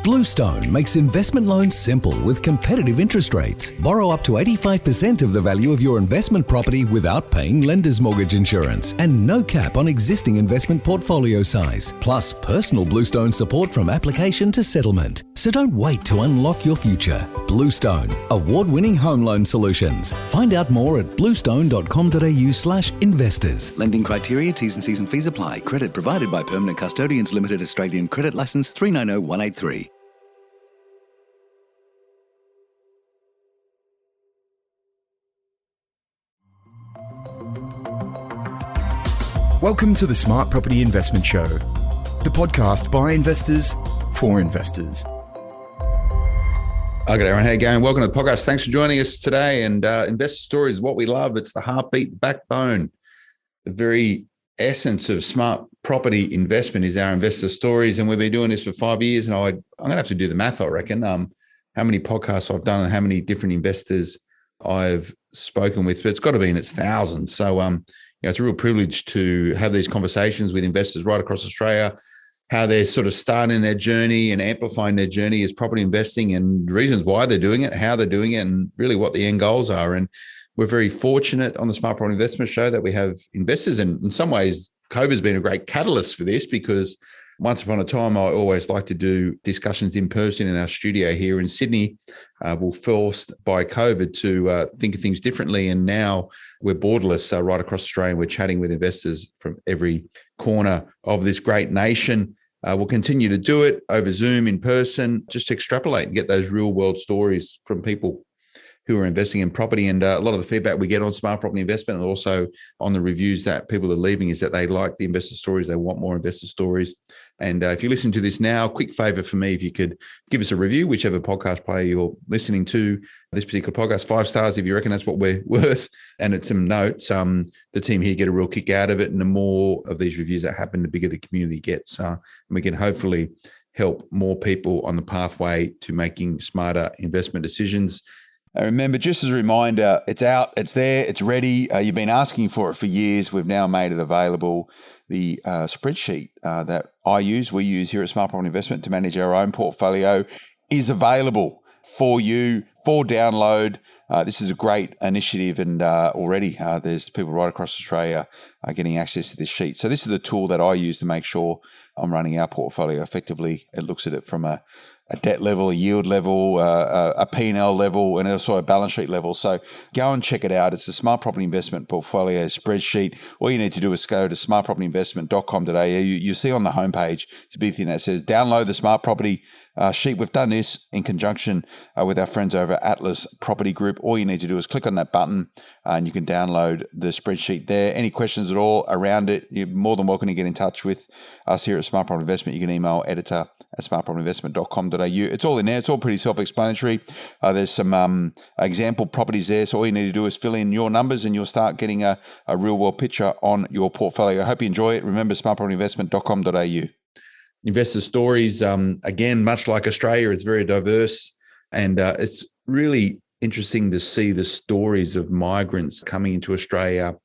Bluestone makes investment loans simple with competitive interest rates. Borrow up to 85% of the value of your investment property without paying lender's mortgage insurance, and no cap on existing investment portfolio size. Plus, personal Bluestone support from application to settlement. So don't wait to unlock your future. Bluestone, award-winning home loan solutions. Find out more at bluestone.com.au/investors. Lending criteria, T's and C's and fees apply. Credit provided by Permanent Custodians Limited, Australian Credit Licence 390183. Welcome to the Smart Property Investment Show, the podcast by investors for investors. Okay, everyone, how you going? Welcome to the podcast. Thanks for joining us today. And investor stories is what we love. It's the heartbeat, the backbone, the very essence of smart property investment is our investor stories. And we've been doing this for 5 years. And I'm going to have to do the math, I reckon, how many podcasts I've done and how many different investors I've spoken with. But it's got to be in its thousands. So, it's a real privilege to have these conversations with investors right across Australia, how they're sort of starting their journey and amplifying their journey as property investing and reasons why they're doing it, how they're doing it, and really what the end goals are. And we're very fortunate on the Smart Property Investment Show that we have investors. And in some ways, COVID has been a great catalyst for this, because once upon a time, I always like to do discussions in person in our studio here in Sydney. We're forced by COVID to think of things differently. And now we're borderless right across Australia. We're chatting with investors from every corner of this great nation. We'll continue to do it over Zoom, in person, just to extrapolate and get those real world stories from people who are investing in property. And a lot of the feedback we get on smart property investment and also on the reviews that people are leaving is that they like the investor stories. They want more investor stories. And if you listen to this now, quick favor for me, if you could give us a review, whichever podcast player you're listening to this particular podcast, 5 stars if you reckon that's what we're worth. And it's some notes. The team here get a real kick out of it. And the more of these reviews that happen, the bigger the community gets. And we can hopefully help more people on the pathway to making smarter investment decisions. Remember, just as a reminder, it's out, it's there, it's ready. You've been asking for it for years. We've now made it available. The spreadsheet that we use here at Smart Property Investment to manage our own portfolio is available for you for download. This is a great initiative, and already there's people right across Australia getting access to this sheet. So this is the tool that I use to make sure I'm running our portfolio effectively. It looks at it from a debt level, a yield level, a P&L level, and also a balance sheet level. So go and check it out. It's the Smart Property Investment Portfolio Spreadsheet. All you need to do is go to smartpropertyinvestment.com.au. You see on the homepage, it's a big thing that says download the Smart Property sheet. We've done this in conjunction with our friends over at Atlas Property Group. All you need to do is click on that button and you can download the spreadsheet there. Any questions at all around it, you're more than welcome to get in touch with us here at Smart Property Investment. You can email editor@smartpropertyinvestment.com.au. It's all in there. It's all pretty self-explanatory. There's some example properties there. So all you need to do is fill in your numbers and you'll start getting a real-world picture on your portfolio. I hope you enjoy it. Remember, smartpropertyinvestment.com.au. Investor stories, again, much like Australia, it's very diverse, and it's really interesting to see the stories of migrants coming into Australia,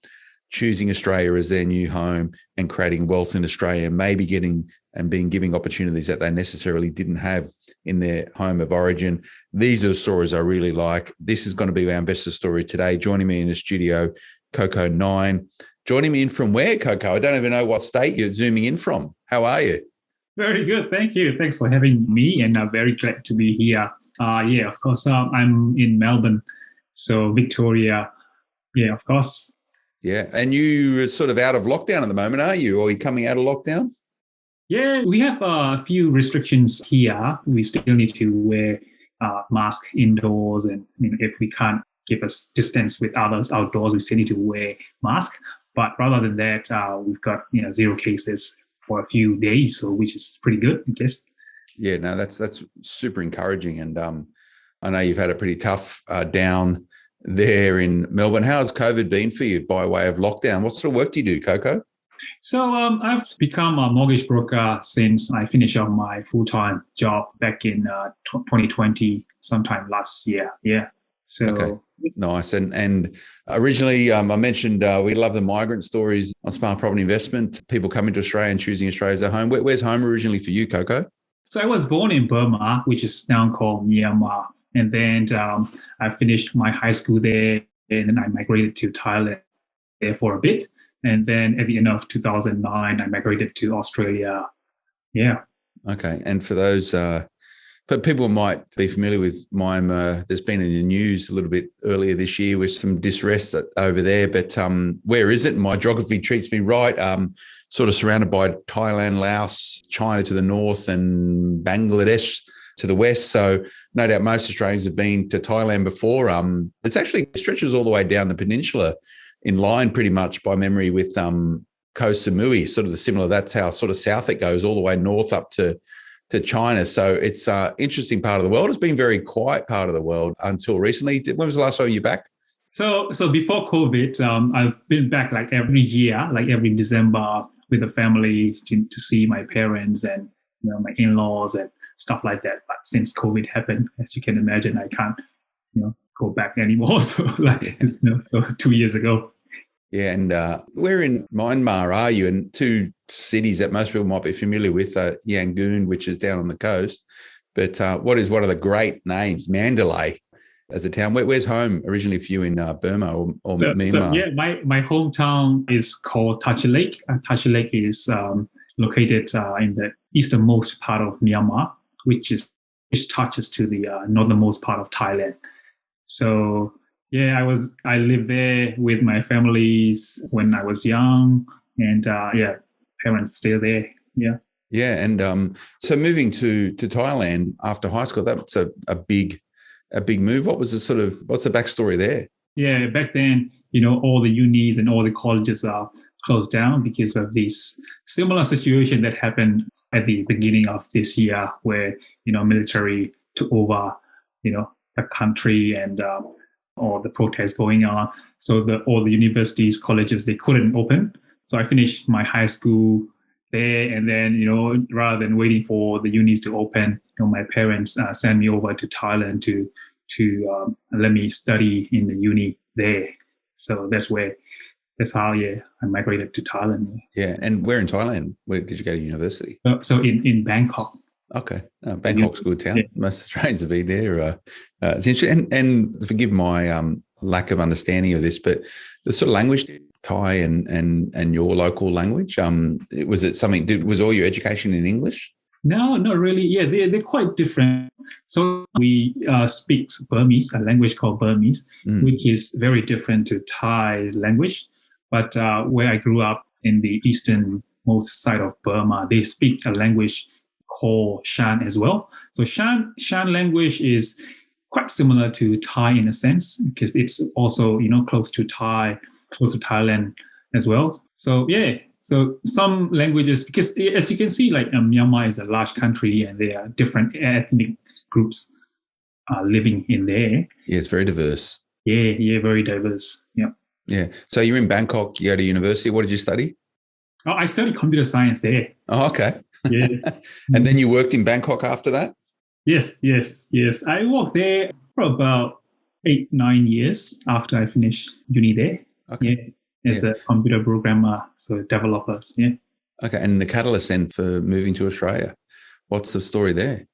choosing Australia as their new home and creating wealth in Australia, maybe getting and being given opportunities that they necessarily didn't have in their home of origin. These are the stories I really like. This is going to be our investor story today. Joining me in the studio, Coco 9. Joining me in from where, Coco? I don't even know what state you're zooming in from. How are you? Very good. Thank you. Thanks for having me, and I'm very glad to be here. Of course, I'm in Melbourne, so Victoria. Yeah, of course. Yeah, and you are sort of out of lockdown at the moment, are you? Or are you coming out of lockdown? Yeah, we have a few restrictions here. We still need to wear mask indoors, and if we can't keep a distance with others outdoors, we still need to wear mask. But rather than that, we've got 0 cases for a few days, so which is pretty good, I guess. Yeah, no, that's super encouraging. And I know you've had a pretty tough down there in Melbourne. How's COVID been for you by way of lockdown? What sort of work do you do, Coco? So I've become a mortgage broker since I finished on my full-time job back in 2020, sometime last year. Yeah. So okay. Nice. And originally, I mentioned we love the migrant stories on Smart Property Investment, people coming to Australia and choosing Australia as their home. Where's home originally for you, Coco? So I was born in Burma, which is now called Myanmar. And then I finished my high school there, and then I migrated to Thailand there for a bit. And then at the end of 2009, I migrated to Australia. Yeah. Okay. And for those, but people might be familiar with Myanmar. There's been in the news a little bit earlier this year with some distress over there. But where is it? My geography treats me right. Sort of surrounded by Thailand, Laos, China to the north, and Bangladesh to the west. So no doubt most Australians have been to Thailand before. It stretches all the way down the peninsula in line pretty much by memory with Koh Samui, sort of the similar. That's how sort of south it goes all the way north up to China. So it's an interesting part of the world. It's been a very quiet part of the world until recently. When was the last time you were back? So before COVID, I've been back like every year, like every December with the family to see my parents and my in-laws and stuff like that. But since COVID happened, as you can imagine, I can't go back anymore. So so 2 years ago. Yeah, and where in Myanmar are you? And two cities that most people might be familiar with are Yangon, which is down on the coast. But what is one of the great names? Mandalay as a town. Where's home originally for you in Burma or Myanmar? So, yeah, my hometown is called Tachi Lake. Tachi Lake is located in the easternmost part of Myanmar, which touches to the northernmost part of Thailand. So yeah, I lived there with my families when I was young, and parents still there. Yeah. Yeah, and so moving to Thailand after high school, that's a big move. What's the backstory there? Yeah, back then, all the unis and all the colleges are closed down because of this similar situation that happened at the beginning of this year, where military took over, the country and all the protests going on. So all the universities, colleges, they couldn't open. So I finished my high school there, and then rather than waiting for the unis to open, my parents sent me over to Thailand to let me study in the uni there. So that's how I migrated to Thailand. Yeah, and where in Thailand? Where did you go to university? So in Bangkok. Okay, Bangkok's a good town. Yeah. Most Australians have been there. It's interesting, and forgive my lack of understanding of this, but the sort of language, Thai and your local language, was it something? Was all your education in English? No, not really. Yeah, they're quite different. So we speak Burmese, a language called Burmese, which is very different to Thai language. But where I grew up in the easternmost side of Burma, they speak a language called Shan as well. So Shan language is quite similar to Thai in a sense, because it's also close to Thailand as well. So yeah. So some languages, because as you can see, like Myanmar is a large country and there are different ethnic groups living in there. Yeah, it's very diverse. Yeah, very diverse. Yeah. Yeah. So you're in Bangkok, you go to university. What did you study? Oh, I studied computer science there. Oh, okay. Yeah. And then you worked in Bangkok after that? Yes. I worked there for about 8-9 years after I finished uni there. Okay. Yeah. As a computer programmer, so developers, yeah. Okay, and the catalyst then for moving to Australia, what's the story there?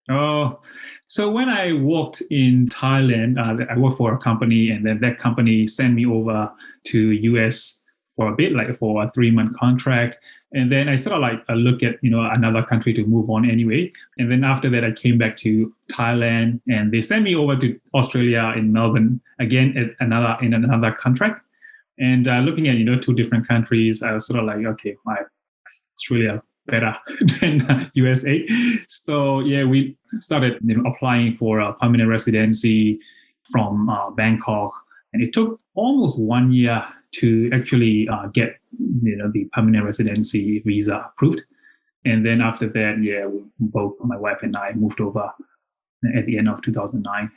Oh, so when I worked in Thailand, I worked for a company, and then that company sent me over to US for a bit, like for a 3-month contract. And then I sort of like look at, another country to move on anyway. And then after that, I came back to Thailand, and they sent me over to Australia in Melbourne again as another contract. And looking at, 2 different countries, I was sort of like, okay, Australia better than USA. So yeah, we started applying for a permanent residency from Bangkok. And it took almost 1 year to actually get the permanent residency visa approved. And then after that, yeah, both my wife and I moved over at the end of 2009.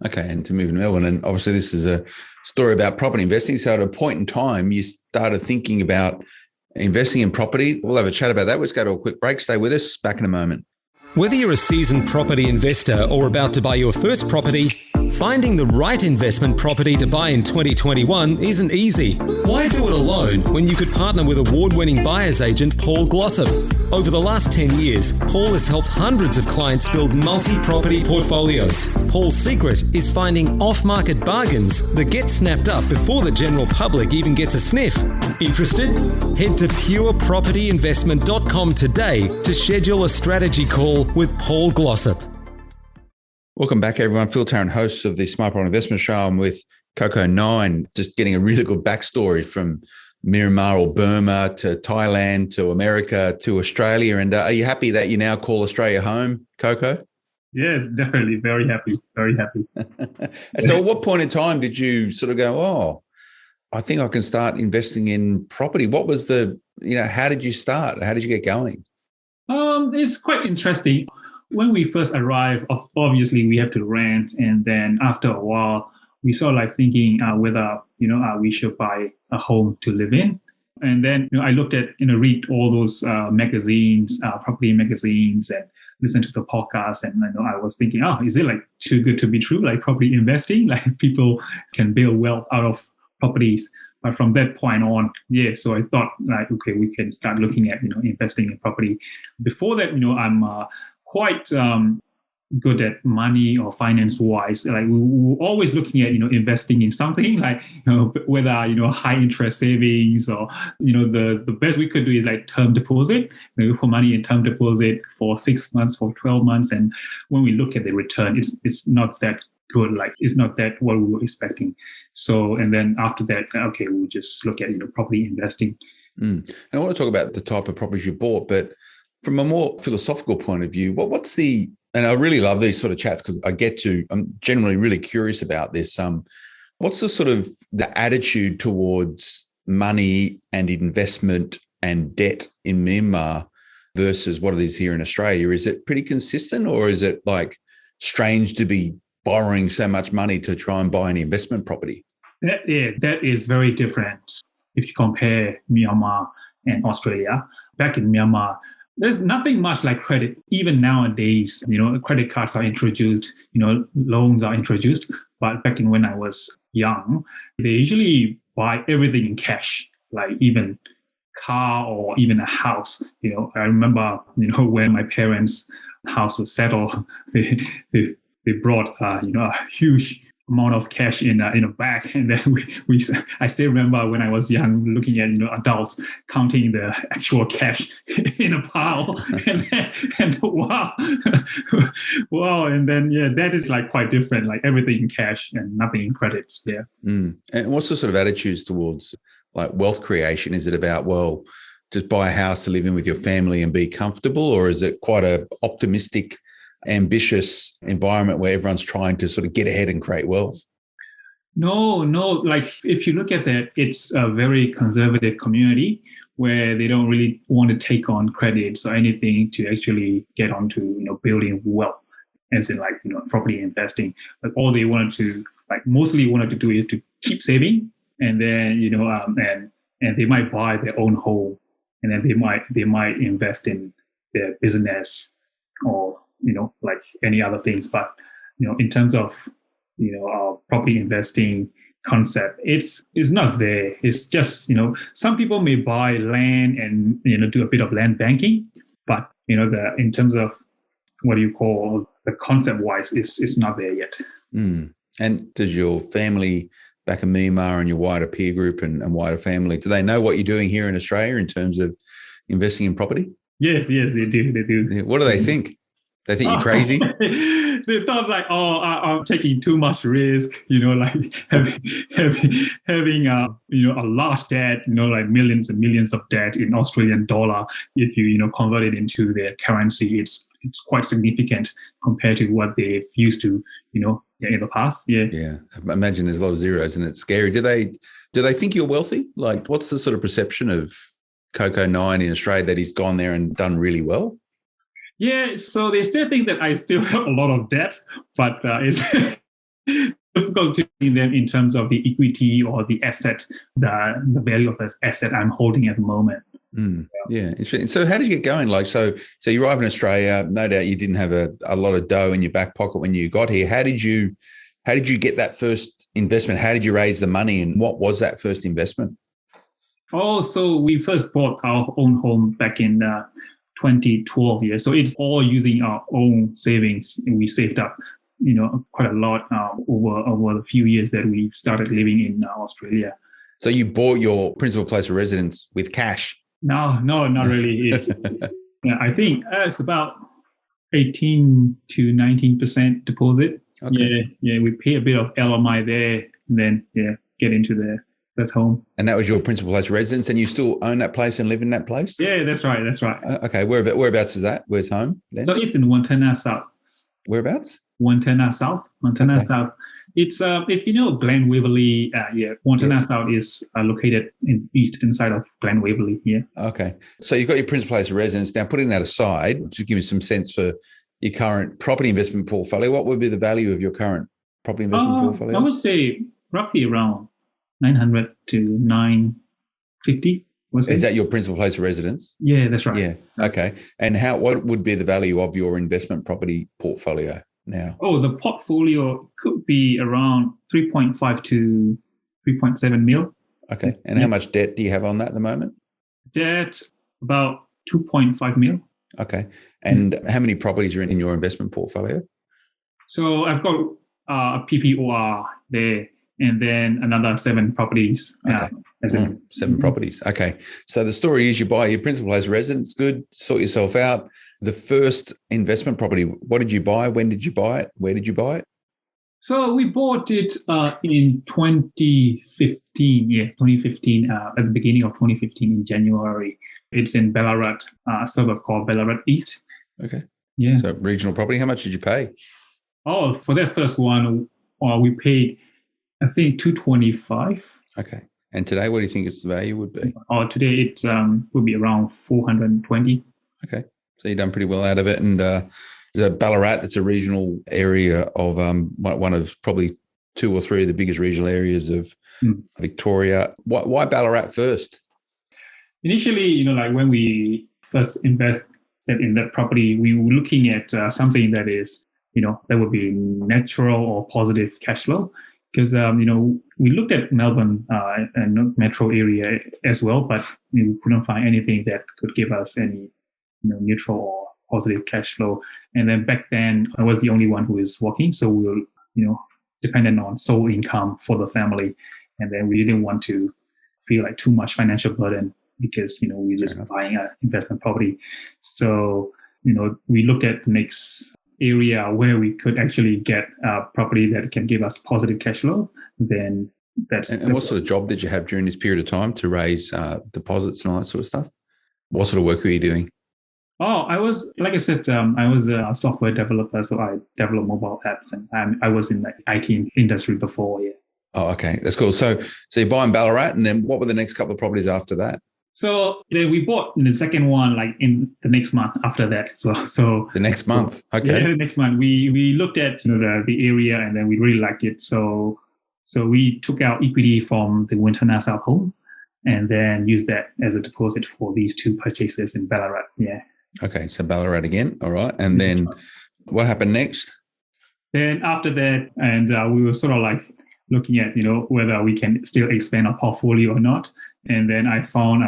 Okay, and to move to Melbourne, and obviously this is a story about property investing. So at a point in time, you started thinking about investing in property. We'll have a chat about that. Let's go to a quick break. Stay with us. Back in a moment. Whether you're a seasoned property investor or about to buy your first property, Finding the right investment property to buy in 2021 isn't easy. Why do it alone when you could partner with award-winning buyer's agent Paul Glossop? Over the last 10 years, Paul has helped hundreds of clients build multi-property portfolios. Paul's secret is finding off-market bargains that get snapped up before the general public even gets a sniff. Interested? Head to purepropertyinvestment.com today to schedule a strategy call with Paul Glossop. Welcome back, everyone. Phil Tarrant, host of the Smart Property Investment Show. I'm with Coco9, just getting a really good backstory from Myanmar or Burma to Thailand to America to Australia. And are you happy that you now call Australia home, Coco? Yes, definitely. Very happy. Very happy. So at what point in time did you sort of go, oh, I think I can start investing in property? What was how did you start? How did you get going? It's quite interesting. When we first arrived, obviously we have to rent, and then after a while, we sort of like thinking whether we should buy a home to live in. And then I looked at read all those magazines, property magazines, and listen to the podcast, and I was thinking, is it like too good to be true? Like property investing, like people can build wealth out of properties. But from that point on, so I thought like, okay, we can start looking at investing in property. Before that, I'm quite good at money or finance wise. Like we were always looking at investing in something like whether high interest savings or the best we could do is like term deposit. For money in term deposit for 6 months, for 12 months, and when we look at the return, it's not that good. Like it's not that what we were expecting. So and then after that, okay, we'll just look at property investing. And I want to talk about the type of properties you bought, but from a more philosophical point of view, what's the, and I really love these sort of chats because I'm generally really curious about this. What's the sort of the attitude towards money and investment and debt in Myanmar versus what it is here in Australia? Is it pretty consistent, or is it like strange to be borrowing so much money to try and buy an investment property? That is very different if you compare Myanmar and Australia. Back in Myanmar, there's nothing much like credit. Even nowadays, credit cards are introduced, loans are introduced. But back in when I was young, they usually buy everything in cash, like even car or even a house. I remember, when my parents' house was settled, they brought, a huge amount of cash in a bag, and then I still remember when I was young looking at adults counting the actual cash in a pile, and wow, and then that is like quite different, like everything in cash and nothing in credits. And what's the sort of attitudes towards like wealth creation? Is it about just buy a house to live in with your family and be comfortable, or is it quite a optimistic, ambitious environment where everyone's trying to sort of get ahead and create wealth? No. Like if you look at that, it's a very conservative community where they don't really want to take on credits or anything to actually get onto, building wealth, as in like, property investing. But all they mostly wanted to do is to keep saving, and then, and they might buy their own home, and then they might invest in their business or like any other things. But in terms of property investing concept, it's not there. It's just some people may buy land and do a bit of land banking, but in terms of what do you call the concept wise, it's not there yet. And does your family back in Myanmar and your wider peer group and wider family, do they know what you're doing here in Australia in terms of investing in property? Yes, they do. What do they think? They think you're crazy? They thought like, I'm taking too much risk, like having a large debt, like millions and millions of debt in Australian dollar. If you convert it into their currency, it's quite significant compared to what they've used to, in the past. Yeah. I imagine there's a lot of zeros and it's scary. Do they think you're wealthy? Like, what's the sort of perception of Coco9 in Australia that he's gone there and done really well? Yeah, so they still think that I still have a lot of debt, but it's difficult to see them in terms of the equity or the asset, the value of the asset I'm holding at the moment. Yeah, interesting. So how did you get going? Like, so you arrived in Australia, no doubt you didn't have a lot of dough in your back pocket when you got here. How did you How did you get that first investment? How did you raise the money, and what was that first investment? Oh, so we first bought our own home back in 2012. Yeah, so it's all using our own savings, and we saved up, quite a lot over the few years that we started living in Australia. So you bought your principal place of residence with cash? No, not really. I think it's about 18 to 19% deposit. Okay. Yeah, we pay a bit of LMI there, and then get into the first home. And that was your principal place of residence, and you still own that place and live in that place? Yeah, that's right. Okay, whereabouts is that? Where's home then? So it's in Montana South. Whereabouts? Montana South. It's if you know Glen Waverley, Montana South is located in eastern side of Glen Waverley. Yeah. Okay, so you've got your principal place of residence. Now, putting that aside, to give me some sense for your current property investment portfolio, what would be the value of your current property investment portfolio? I would say roughly around 900 to 950. Is that your principal place of residence? Yeah, that's right. Yeah. Okay. And what would be the value of your investment property portfolio now? Oh, the portfolio could be around 3.5 to 3.7 mil. Okay. And how much debt do you have on that at the moment? Debt about 2.5 mil. Okay. And how many properties are in your investment portfolio? So I've got a PPOR there, and then another 7 properties. Okay. 7 properties. Okay. So the story is you buy your principal place of residence, good, sort yourself out. The first investment property, what did you buy? When did you buy it? Where did you buy it? So we bought it in 2015. Yeah, 2015, at the beginning of 2015 in January. It's in Ballarat, a suburb called Ballarat East. Okay. Yeah. So regional property. How much did you pay? Oh, for that first one, we paid, I think, $225. Okay. And today, what do you think its value would be? Oh, today it would be around $420. Okay. So you've done pretty well out of it. And Ballarat, it's a regional area of one of probably 2 or 3 of the biggest regional areas of Victoria. Why Ballarat first? Initially, like when we first invested in that property, we were looking at something that is, that would be natural or positive cash flow. Because, we looked at Melbourne and metro area as well, but we couldn't find anything that could give us any, neutral or positive cash flow. And then back then, I was the only one who is working. So we were, dependent on sole income for the family. And then we didn't want to feel like too much financial burden because, we're just buying an investment property. So, we looked at the next area where we could actually get a property that can give us positive cash flow, then that's... And what sort of job did you have during this period of time to raise deposits and all that sort of stuff? What sort of work were you doing? Oh, I was, like I said, I was a software developer, so I develop mobile apps, and I was in the IT industry before, yeah. Oh, okay. That's cool. So you're buying Ballarat, and then what were the next couple of properties after that? So we bought the second one like in the next month after that as well. So the next month, okay. Yeah, the next month we looked at the area and then we really liked it. So we took out equity from the Montana South home and then used that as a deposit for these 2 purchases in Ballarat. Yeah. Okay, so Ballarat again. All right, and then what happened next? Then after that, and we were sort of like looking at whether we can still expand our portfolio or not. And then I found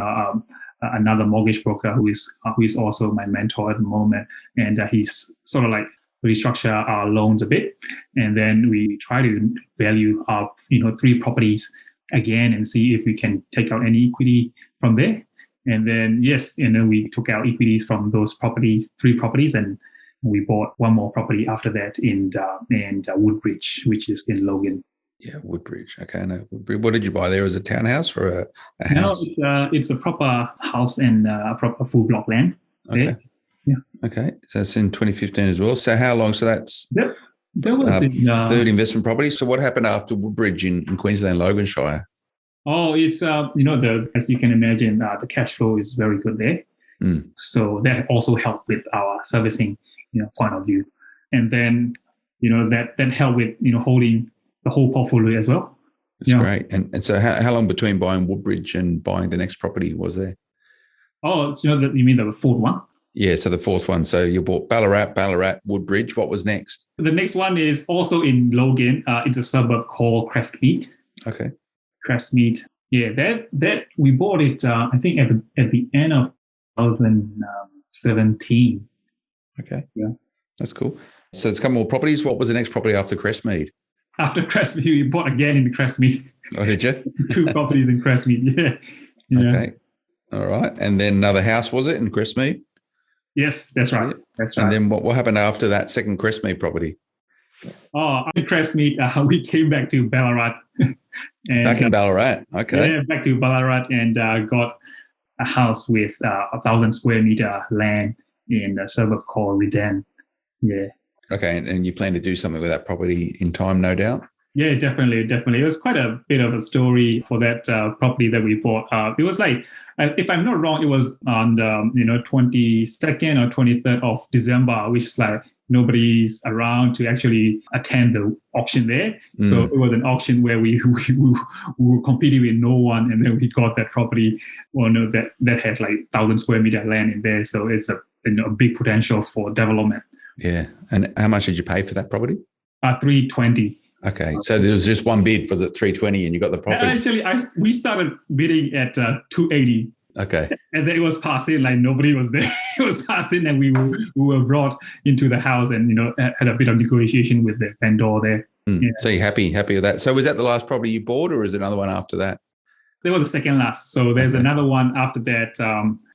another mortgage broker who is also my mentor at the moment, and he's sort of like restructure our loans a bit, and then we try to value our 3 properties again and see if we can take out any equity from there. And then we took out equities from those properties, 3 properties, and we bought 1 more property after that in Woodbridge, which is in Logan. Yeah, Woodbridge. Okay, I know Woodbridge. What did you buy there? Was it a townhouse or a house? No, it's a proper house and a proper full block land. Okay. There. Yeah. Okay, so that's in 2015 as well. So how long? So that's that was in, 3rd investment property. So what happened after Woodbridge in Queensland, Loganshire? Oh, it's as you can imagine, the cash flow is very good there. So that also helped with our servicing, point of view, and then that helped with holding the whole portfolio as well. That's great. And so how long between buying Woodbridge and buying the next property was there? Oh, you mean the 4th one? Yeah, so the fourth one. So you bought Ballarat, Woodbridge. What was next? The next one is also in Logan. It's a suburb called Crestmead. Okay. Crestmead. Yeah, that we bought it. I think at the end of 2017. Okay. Yeah, that's cool. So there's a couple more properties. What was the next property after Crestmead? After Crestmead, we bought again in Crestmead. Oh, did you? 2 properties in Crestmead. Yeah. Okay. All right. And then another house, was it, in Crestmead? Yes, that's right. That's right. And then what happened after that second Crestmead property? Oh, after Crestmead, we came back to Ballarat. And, back in Ballarat. Okay. Yeah, back to Ballarat and got a house with 1,000 square meter land in a suburb called Reden. Yeah. Okay. And you plan to do something with that property in time, no doubt? Yeah, definitely. It was quite a bit of a story for that property that we bought. It was like, if I'm not wrong, it was on the 22nd or 23rd of December, which is like nobody's around to actually attend the auction there. So it was an auction where we were competing with no one, and then we got that property. That has like 1,000 square meter land in there. So it's a big potential for development. Yeah. And how much did you pay for that property? 320. Okay, so there was just one bid. Was it 320 and you got the property? Actually, we started bidding at 280. Okay. And then it was passing, like nobody was there. It was passing, and we were brought into the house and, had a bit of negotiation with the vendor there. Yeah. So you're happy with that? So was that the last property you bought, or is there another one after that? There was a second last. So there's another one after that.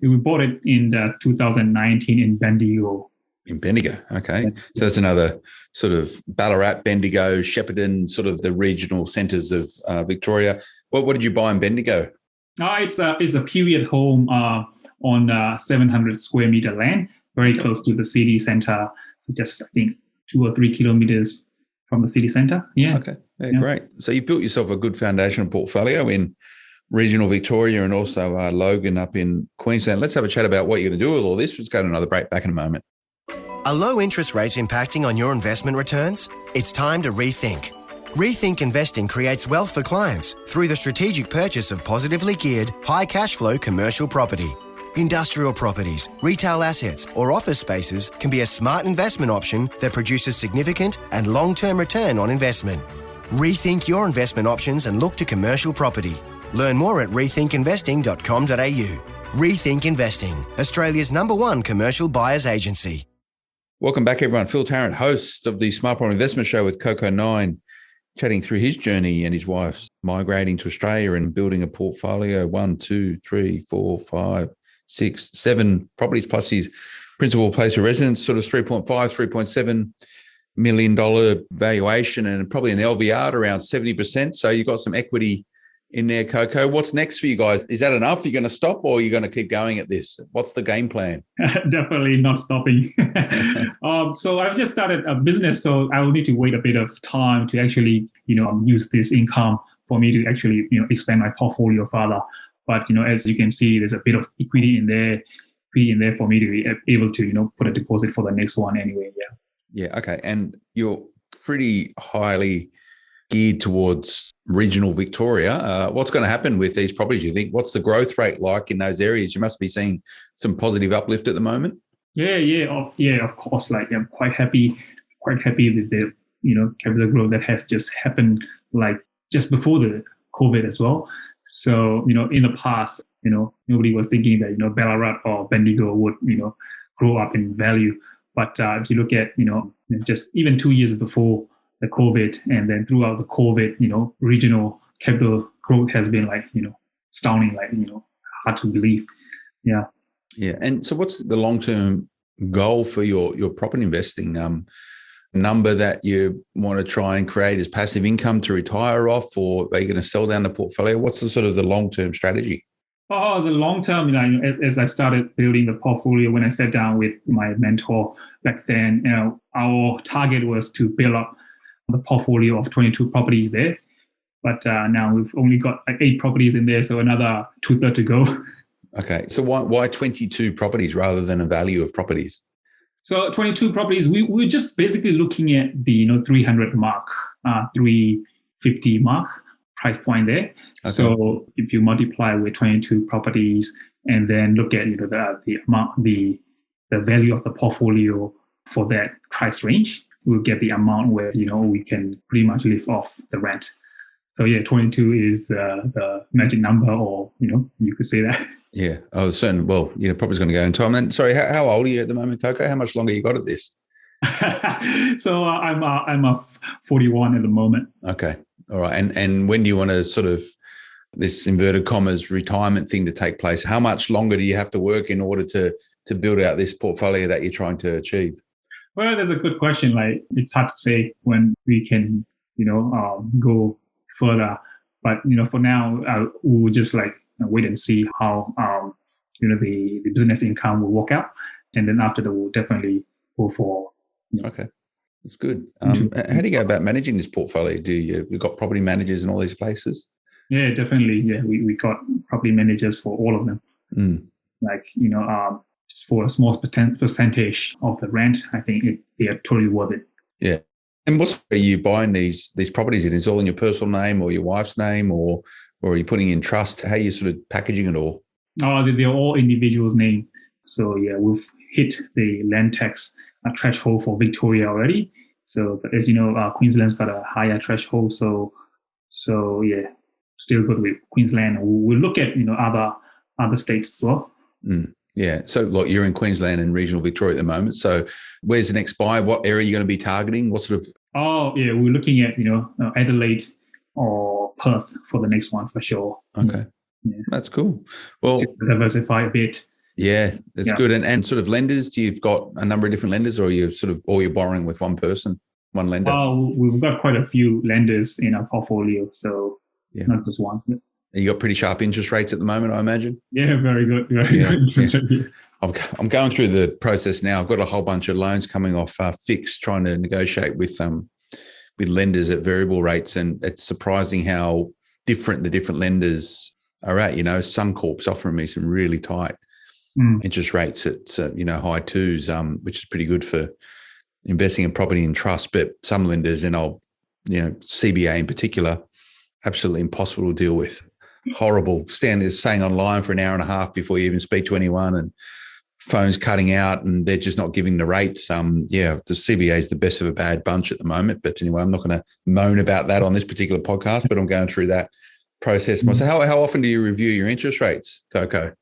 We bought it in 2019 in Bendigo. In Bendigo, okay. So that's another sort of Ballarat, Bendigo, Shepparton, sort of the regional centres of Victoria. What did you buy in Bendigo? It's a period home on 700 square meter land, very close to the city centre. So just, I think, 2 or 3 kilometres from the city centre. Yeah. Okay. Yeah, great. So you've built yourself a good foundational portfolio in regional Victoria and also Logan up in Queensland. Let's have a chat about what you're going to do with all this. Let's go to another break, back in a moment. Are low interest rates impacting on your investment returns? It's time to rethink. Rethink Investing creates wealth for clients through the strategic purchase of positively geared, high cash flow commercial property. Industrial properties, retail assets, or office spaces can be a smart investment option that produces significant and long-term return on investment. Rethink your investment options and look to commercial property. Learn more at rethinkinvesting.com.au. Rethink Investing, Australia's #1 commercial buyers agency. Welcome back, everyone. Phil Tarrant, host of the Smart Property Investment Show with Coco9, chatting through his journey and his wife's migrating to Australia and building a portfolio, 1, 2, 3, 4, 5, 6, 7 properties plus his principal place of residence, sort of $3.5, $3.7 million valuation, and probably an LVR around 70%. So you've got some equity in there, Coco. What's next for you guys? Is that enough? You're going to stop, or you're going to keep going at this? What's the game plan? Definitely not stopping. So I've just started a business, so I will need to wait a bit of time to actually, use this income for me to actually, expand my portfolio further. But, as you can see, there's a bit of equity in there for me to be able to, put a deposit for the next one anyway. Yeah. Yeah. Okay. And you're pretty highly geared towards regional Victoria. What's going to happen with these properties, you think? What's the growth rate like in those areas? You must be seeing some positive uplift at the moment. Yeah, of course. Like, I'm quite happy with the, capital growth that has just happened, like just before the COVID as well. So, in the past, nobody was thinking that, Ballarat or Bendigo would, grow up in value. But if you look at, just even 2 years before the COVID, and then throughout the COVID, regional capital growth has been like, astounding, like, hard to believe. Yeah. Yeah. And so what's the long-term goal for your property investing? Number that you want to try and create as passive income to retire off, or are you going to sell down the portfolio? What's the sort of the long-term strategy? Oh, the long term, as I started building the portfolio, when I sat down with my mentor back then, our target was to build up the portfolio of 22 properties there. But now we've only got like 8 properties in there, so another 2/3 to go. Okay. So why 22 properties rather than a value of properties? So 22 properties, we're just basically looking at the 300 mark, 350 mark price point there. Okay. So if you multiply with 22 properties and then look at the amount, the the value of the portfolio for that price range, we'll get the amount where, we can pretty much live off the rent. So yeah, 22 is the magic number, or, you could say that. Yeah. Oh, certain. Well, property's going to go in time. And sorry, how old are you at the moment, Coco? How much longer you got at this? So I'm 41 at the moment. Okay. All right. And when do you want to sort of, this inverted commas retirement thing to take place? How much longer do you have to work in order to build out this portfolio that you're trying to achieve? Well, that's a good question. Like, it's hard to say when we can, go further. But, for now, we'll just wait and see how, the business income will work out. And then after that, we'll definitely go for. Okay. That's good. How do you go about managing this portfolio? We've got property managers in all these places? Yeah, definitely. Yeah, we got property managers for all of them. Just for a small percentage of the rent, I think they are totally worth it. Yeah. And what are you buying these properties in? Is it all in your personal name or your wife's name, or are you putting in trust? How are you sort of packaging it all? Oh, they're all individuals' names. So yeah, we've hit the land tax threshold for Victoria already. So, but as you know, Queensland's got a higher threshold. So yeah, still good with Queensland. We'll look at other states as well. Yeah. So look, you're in Queensland and regional Victoria at the moment. So where's the next buy? What area are you going to be targeting? What sort of? Oh yeah, we're looking at Adelaide or Perth for the next one for sure. Okay. Yeah. That's cool. Well, just diversify a bit. Yeah, that's good. And sort of lenders, you've got a number of different lenders, or you're borrowing with one person, one lender? We've got quite a few lenders in our portfolio, so not just one. Yeah. You got pretty sharp interest rates at the moment, I imagine? Yeah, very good. Very good. Yeah. I'm going through the process now. I've got a whole bunch of loans coming off fixed, trying to negotiate with lenders at variable rates, and it's surprising how different the different lenders are at. Suncorp's offering me some really tight interest rates at high twos, which is pretty good for investing in property and trust. But some lenders, and CBA in particular, absolutely impossible to deal with. Horrible. Staying online for an hour and a half before you even speak to anyone, and phones cutting out, and they're just not giving the rates. The CBA is the best of a bad bunch at the moment. But anyway, I'm not going to moan about that on this particular podcast, but I'm going through that process. So how often do you review your interest rates, Coco?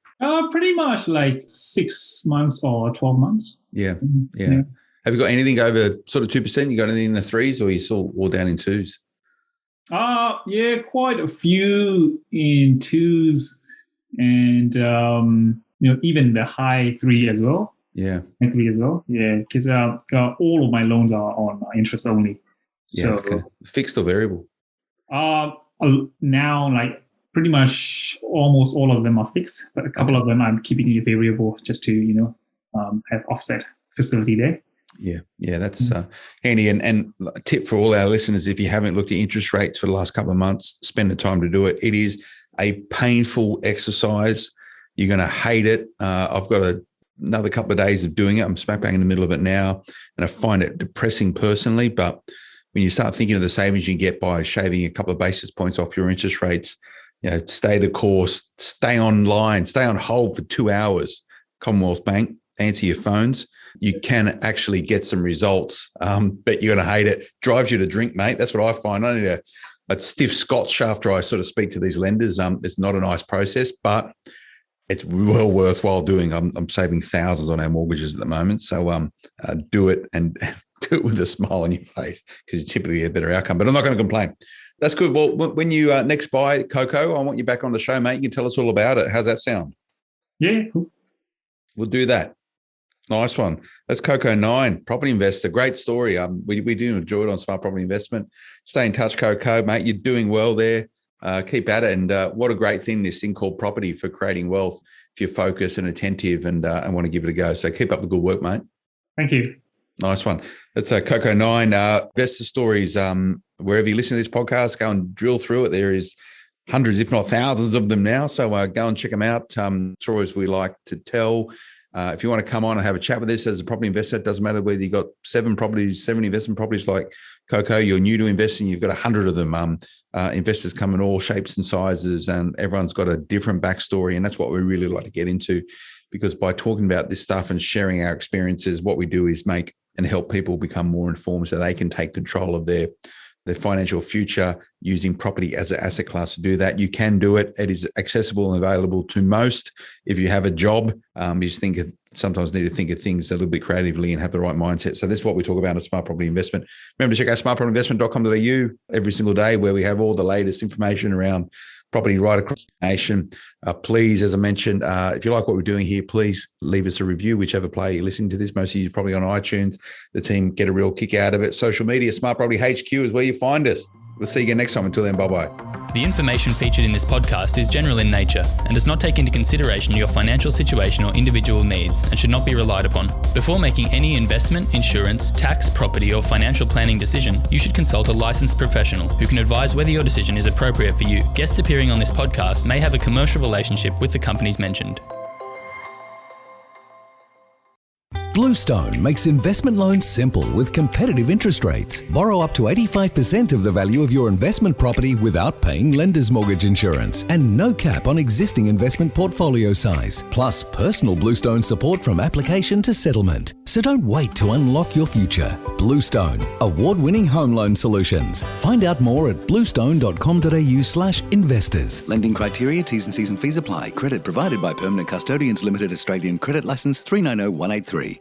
Pretty much like 6 months or 12 months. Yeah. Have you got anything over sort of 2%? You got anything in the threes, or are you still all down in twos? Yeah, quite a few in twos, and even the high three as well. Yeah, high three as well. Yeah, because all of my loans are on interest only. So, okay. Fixed or variable? Now, pretty much almost all of them are fixed, but a couple of them I'm keeping it variable just to have offset facility there. Yeah, that's handy. And a tip for all our listeners: if you haven't looked at interest rates for the last couple of months, spend the time to do it. It is a painful exercise. You're going to hate it. I've got another couple of days of doing it. I'm smack bang in the middle of it now, and I find it depressing personally. But when you start thinking of the savings you get by shaving a couple of basis points off your interest rates, stay the course, stay online, stay on hold for 2 hours. Commonwealth Bank, answer your phones. You can actually get some results, but you're going to hate it. Drives you to drink, mate. That's what I find. I need a stiff scotch after I sort of speak to these lenders. It's not a nice process, but it's well worthwhile doing. I'm saving thousands on our mortgages at the moment. So do it, and do it with a smile on your face, because you typically get a better outcome. But I'm not going to complain. That's good. Well, when you next buy, Coco, I want you back on the show, mate. You can tell us all about it. How's that sound? Yeah, cool. We'll do that. Nice one. That's Coco 9, property investor. Great story. We do enjoy it on Smart Property Investment. Stay in touch, Coco, mate. You're doing well there. Keep at it. And what a great thing, this thing called property, for creating wealth if you're focused and attentive and want to give it a go. So keep up the good work, mate. Thank you. Nice one. That's Coco 9. Investor stories. Wherever you listen to this podcast, go and drill through it. There is hundreds, if not thousands of them now. So go and check them out. Stories we like to tell. If you want to come on and have a chat with us as a property investor, it doesn't matter whether you've got 7 investment properties like Coco, you're new to investing, you've got 100 of them. Investors come in all shapes and sizes, and everyone's got a different backstory. And that's what we really like to get into, because by talking about this stuff and sharing our experiences, what we do is make and help people become more informed so they can take control of their financial future using property as an asset class to do that. You can do it. It is accessible and available to most. If you have a job, you just sometimes need to think of things a little bit creatively and have the right mindset. So this is what we talk about in Smart Property Investment. Remember to check out smartpropertyinvestment.com.au every single day, where we have all the latest information around property right across the nation. Please, as I mentioned, if you like what we're doing here, please leave us a review, whichever player you're listening to this. Most of you are probably on iTunes. The team get a real kick out of it. Social media, Smart Property HQ is where you find us. We'll see you again next time. Until then, bye-bye. The information featured in this podcast is general in nature and does not take into consideration your financial situation or individual needs and should not be relied upon. Before making any investment, insurance, tax, property or financial planning decision, you should consult a licensed professional who can advise whether your decision is appropriate for you. Guests appearing on this podcast may have a commercial relationship with the companies mentioned. Bluestone makes investment loans simple with competitive interest rates. Borrow up to 85% of the value of your investment property without paying lender's mortgage insurance, and no cap on existing investment portfolio size. Plus personal Bluestone support from application to settlement. So don't wait to unlock your future. Bluestone, award-winning home loan solutions. Find out more at bluestone.com.au/investors. Lending criteria, T's and C's and fees apply. Credit provided by Permanent Custodians Limited, Australian Credit Licence 390183.